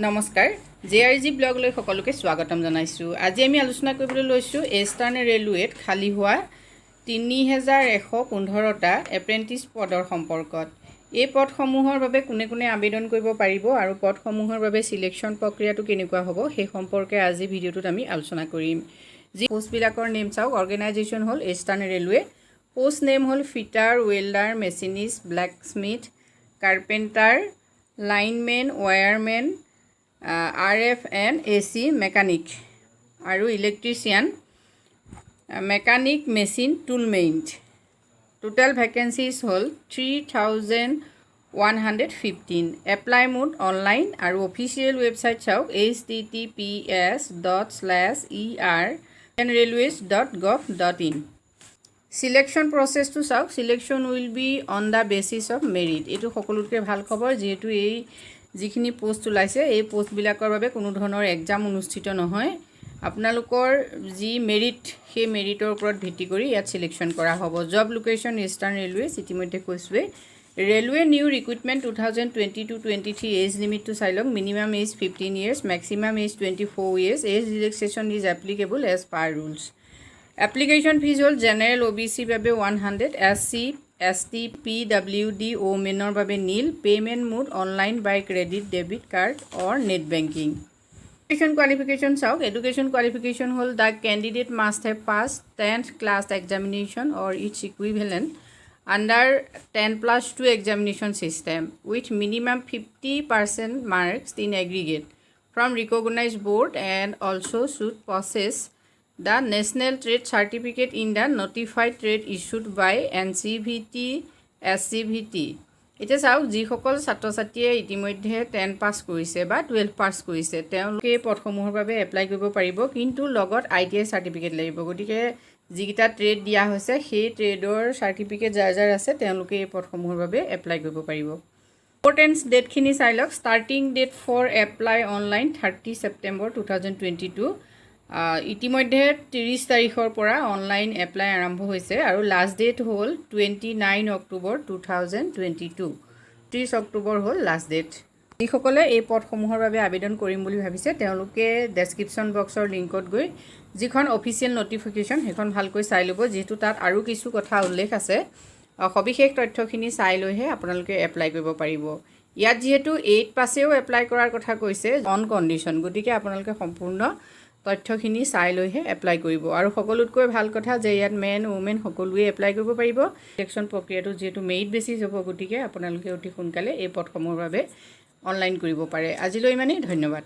নমস্কাৰ জেআৰজি ব্লগলৈ সকলোকে স্বাগতম জনাইছোঁ। আজি আমি আলোচনা কৰিবলৈ লৈছোঁ ইষ্টাৰ্ণ ৰেলৱেত খালী হোৱা 3115টা এপ্ৰেণ্টিছ পদৰ সম্পৰ্কত। এই পদসমূহৰ বাবে কোনে কোনে আবেদন কৰিব পাৰিব আৰু পদসমূহৰ বাবে সিলেকশ্যন প্ৰক্ৰিয়াটো কেনেকুৱা হ'ব সেই সম্পৰ্কে আজি ভিডিঅ'টোত আমি আলোচনা কৰিম। যি পোষ্টবিলাকৰ নেম চাওক, অৰ্গেনাইজেশ্যন হ'ল ইষ্টাৰ্ণ ৰেলৱে, পোষ্ট নেম হ'ল fitter, welder, machinist, blacksmith, carpenter, lineman, wireman, RF and AC mechanic আৰু ইলেক্ট্ৰিচিয়ান, মেকানিক, মেচিন টুলমেইণ্ট। টোটেল ভেকেঞ্চিজ হ'ল 3115। এপ্লাই মোড অনলাইন আৰু অফিচিয়েল ৱেবছাইট চাওক https://errailways.gov.in। সিলেকশ্যন প্ৰচেছটো চাওক, selection will be on the basis of merit. এইটো সকলোতকৈ ভাল খবৰ, যিহেতু এই যিখিনি পোষ্ট ওলাইছে এই পোষ্টবিলাকৰ বাবে কোনো ধৰণৰ এক্সাম অনুষ্ঠিত নহয়। আপোনালোকৰ যি মেৰিট সেই মেৰিটৰ ওপৰত ভিত্তি কৰি ইয়াত সিলেকশ্যন কৰা হ'ব। জব লোকেশ্যন ইষ্টাৰ্ণ ৰেলৱেজ, ইতিমধ্যে কৈছোঁৱেই। ৰেলৱে নিউ ৰিক্ৰুটমেণ্ট 2022-23 এজ লিমিটটো চাই লওক। Minimum age 15 years, maximum age 24 years। Age relaxation is applicable as per rules. Application fees হ'ল জেনেৰেল OBC বাবে 100, SC, ST, PWD, ওমেনৰ বাবে nil. Payment mode online by credit, debit card or net banking. Education qualification চাওক। Education qualification হ'ল the candidate must have pass 10th class examination or its equivalent under 10+2 examination system with minimum 50% marks in aggregate from recognized board and also should possess the national trade certificate in the notified trade issued by NCVT, SCVT। এতিয়া চাওক, যিসকল ছাত্ৰ ছাত্ৰীয়ে ইতিমধ্যে 10 পাছ কৰিছে বা 12 পাছ কৰিছে তেওঁলোকে এই পদসমূহৰ বাবে এপ্লাই কৰিব পাৰিব, কিন্তু লগত ITI চাৰ্টিফিকেট লাগিব। গতিকে যিকেইটা ট্ৰেড দিয়া হৈছে সেই ট্ৰেডৰ চাৰ্টিফিকেট যাৰ যাৰ আছে তেওঁলোকে এই পদসমূহৰ বাবে এপ্লাই কৰিব পাৰিব। ইম্পৰ্টেঞ্চ ডেটখিনি চাই লওক। Starting date for apply online 30 September 2022। ইতিমধ্যে 30 তাৰিখৰ পৰা অনলাইন এপ্লাই আৰম্ভ হৈছে আৰু লাষ্ট ডেট হ'ল 29 October 2022। 30 অক্টোবৰ হ'ল লাষ্ট ডেট। যিসকলে এই পদসমূহৰ বাবে আবেদন কৰিম বুলি ভাবিছে তেওঁলোকে ডেছক্ৰিপশ্যন বক্সৰ লিংকত গৈ যিখন অফিচিয়েল নটিফিকেশ্যন সেইখন ভালকৈ চাই ল'ব, যিহেতু তাত আৰু কিছু কথা উল্লেখ আছে। সবিশেষ তথ্যখিনি চাই লৈহে আপোনালোকে এপ্লাই কৰিব পাৰিব। ইয়াত যিহেতু 8 পাছেও এপ্লাই কৰাৰ কথা কৈছে অন কণ্ডিশ্যন, গতিকে আপোনালোকে সম্পূৰ্ণ তথ্যখিনি চাই লৈহে এপ্লাই কৰিব। আৰু সকলোতকৈ ভাল কথা যে ইয়াত মেন ওমেন সকলোৱে এপ্লাই কৰিব পাৰিব। সিলেকশ্যন প্ৰক্ৰিয়াটো যিহেতু মেৰিট বেচিছ হ'ব, গতিকে আপোনালোকে অতি সোনকালে এই পদসমূহৰ বাবে অনলাইন কৰিব পাৰে। আজিলৈ ইমানেই, ধন্যবাদ।